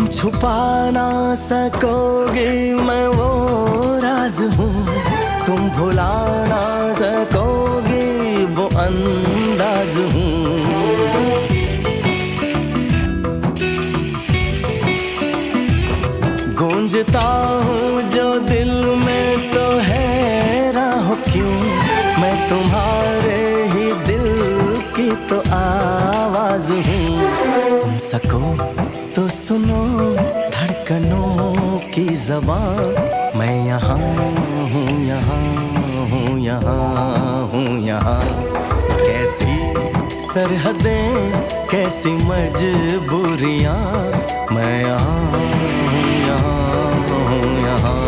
छुपा ना सकोगे मैं वो राज हूँ, तुम भुला ना सकोगे वो अंदाज हूँ। गूंजता हूँ जो दिल में तो हैरान हो क्यों, मैं तुम्हारे ही दिल की तो आवाज हूँ। सुन सको तो सुनो धड़कनों की ज़बान, मैं यहाँ हूँ, यहाँ हूँ, यहाँ हूँ, यहाँ। कैसी सरहदें कैसी मजबूरियाँ, मैं यहाँ हूँ, यहाँ हूँ, यहाँ।